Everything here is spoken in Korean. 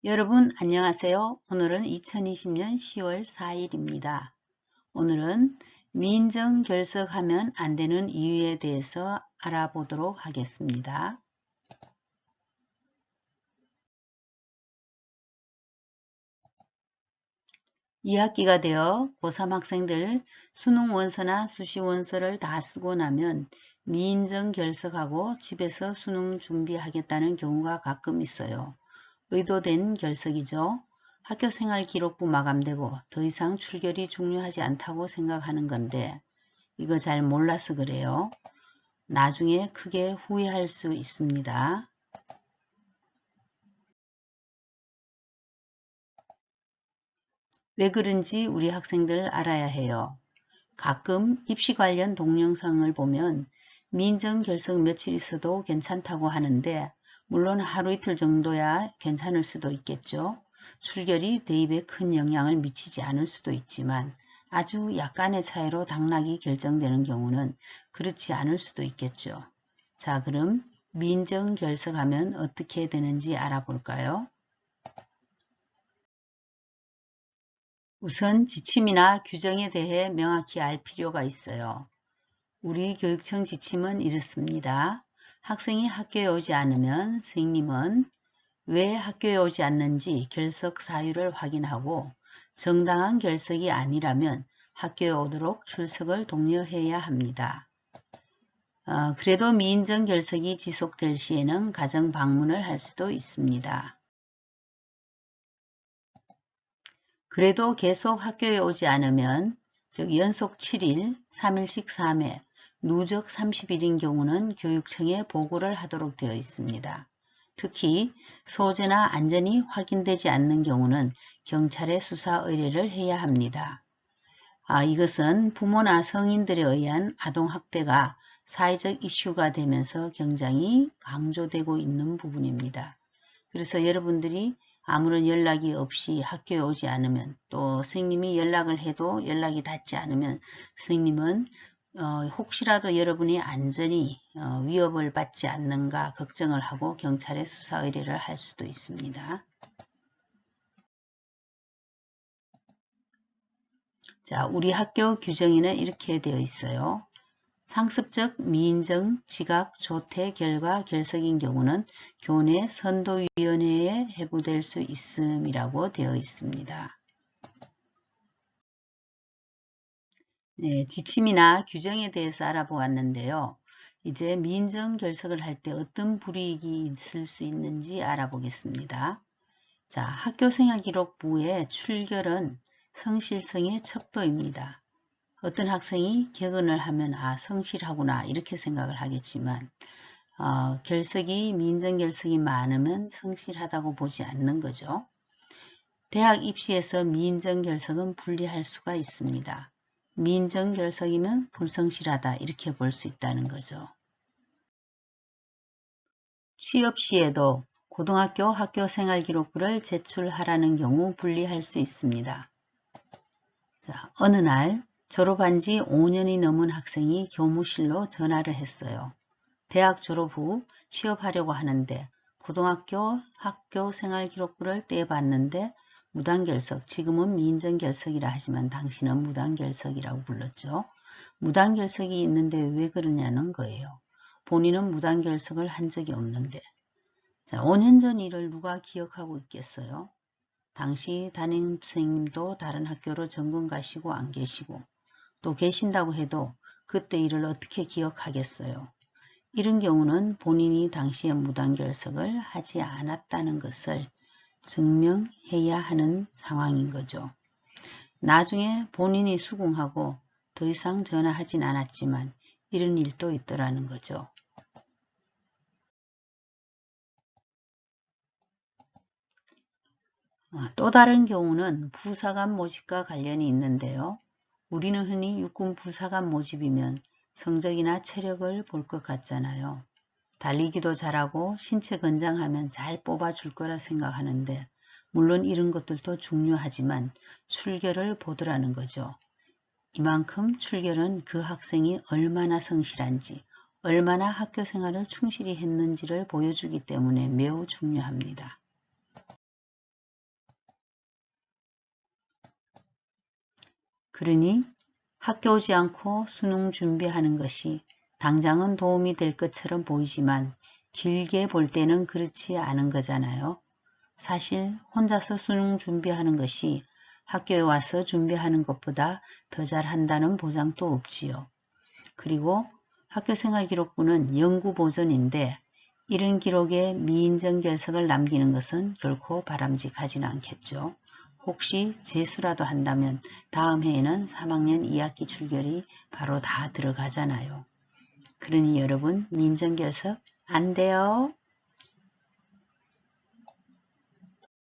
여러분 안녕하세요. 오늘은 2020년 10월 4일입니다. 오늘은 민정 결석하면 안 되는 이유에 대해서 알아보도록 하겠습니다. 2학기가 되어 고3 학생들 수능 원서나 수시 원서를 다 쓰고 나면 민정 결석하고 집에서 수능 준비하겠다는 경우가 가끔 있어요. 의도된 결석이죠. 학교생활기록부 마감되고 더 이상 출결이 중요하지 않다고 생각하는 건데 이거 잘 몰라서 그래요. 나중에 크게 후회할 수 있습니다. 왜 그런지 우리 학생들 알아야 해요. 가끔 입시 관련 동영상을 보면 민정 결석 며칠 있어도 괜찮다고 하는데 물론 하루 이틀 정도야 괜찮을 수도 있겠죠. 출결이 대입에 큰 영향을 미치지 않을 수도 있지만 아주 약간의 차이로 당락이 결정되는 경우는 그렇지 않을 수도 있겠죠. 자, 그럼 민정 결석하면 어떻게 되는지 알아볼까요? 우선 지침이나 규정에 대해 명확히 알 필요가 있어요. 우리 교육청 지침은 이렇습니다. 학생이 학교에 오지 않으면 선생님은 왜 학교에 오지 않는지 결석 사유를 확인하고 정당한 결석이 아니라면 학교에 오도록 출석을 독려해야 합니다. 그래도 미인정 결석이 지속될 시에는 가정 방문을 할 수도 있습니다. 그래도 계속 학교에 오지 않으면 즉 연속 7일, 3일씩 3회, 누적 30일인 경우는 교육청에 보고를 하도록 되어 있습니다. 특히 소재나 안전이 확인되지 않는 경우는 경찰에 수사 의뢰를 해야 합니다. 이것은 부모나 성인들에 의한 아동학대가 사회적 이슈가 되면서 굉장히 강조되고 있는 부분입니다. 그래서 여러분들이 아무런 연락이 없이 학교에 오지 않으면 또 선생님이 연락을 해도 연락이 닿지 않으면 선생님은 혹시라도 여러분이 안전이 위협을 받지 않는가 걱정을 하고 경찰에 수사 의뢰를 할 수도 있습니다. 자, 우리 학교 규정에는 이렇게 되어 있어요. 상습적 미인정 지각 조퇴 결과 결석인 경우는 교내 선도위원회에 회부될 수 있음이라고 되어 있습니다. 네, 지침이나 규정에 대해서 알아보았는데요. 이제 미인정 결석을 할 때 어떤 불이익이 있을 수 있는지 알아보겠습니다. 자, 학교생활기록부의 출결은 성실성의 척도입니다. 어떤 학생이 격언을 하면 성실하구나 이렇게 생각을 하겠지만 결석이 미인정결석이 많으면 성실하다고 보지 않는 거죠. 대학 입시에서 미인정결석은 분리할 수가 있습니다. 미인정결석이면 불성실하다 이렇게 볼 수 있다는 거죠. 취업 시에도 고등학교 학교생활기록부를 제출하라는 경우 분리할 수 있습니다. 자, 어느 날 졸업한 지 5년이 넘은 학생이 교무실로 전화를 했어요. 대학 졸업 후 취업하려고 하는데 고등학교 학교생활기록부를 떼봤는데 무단결석, 지금은 미인정결석이라 하지만 당신은 무단결석이라고 불렀죠. 무단결석이 있는데 왜 그러냐는 거예요. 본인은 무단결석을 한 적이 없는데. 자, 5년 전 일을 누가 기억하고 있겠어요? 당시 담임선생님도 다른 학교로 전공 가시고 안 계시고 또 계신다고 해도 그때 일을 어떻게 기억하겠어요. 이런 경우는 본인이 당시에 무단결석을 하지 않았다는 것을 증명해야 하는 상황인 거죠. 나중에 본인이 수긍하고 더 이상 전화하진 않았지만 이런 일도 있더라는 거죠. 또 다른 경우는 부사관 모집과 관련이 있는데요. 우리는 흔히 육군 부사관 모집이면 성적이나 체력을 볼 것 같잖아요. 달리기도 잘하고 신체 건장하면 잘 뽑아줄 거라 생각하는데 물론 이런 것들도 중요하지만 출결을 보더라는 거죠. 이만큼 출결은 그 학생이 얼마나 성실한지, 얼마나 학교 생활을 충실히 했는지를 보여주기 때문에 매우 중요합니다. 그러니 학교 오지 않고 수능 준비하는 것이 당장은 도움이 될 것처럼 보이지만 길게 볼 때는 그렇지 않은 거잖아요. 사실 혼자서 수능 준비하는 것이 학교에 와서 준비하는 것보다 더 잘한다는 보장도 없지요. 그리고 학교생활기록부는 연구보존인데 이런 기록에 미인정 결석을 남기는 것은 결코 바람직하지는 않겠죠. 혹시 재수라도 한다면 다음 해에는 3학년 2학기 출결이 바로 다 들어가잖아요. 그러니 여러분 민정결석 안 돼요.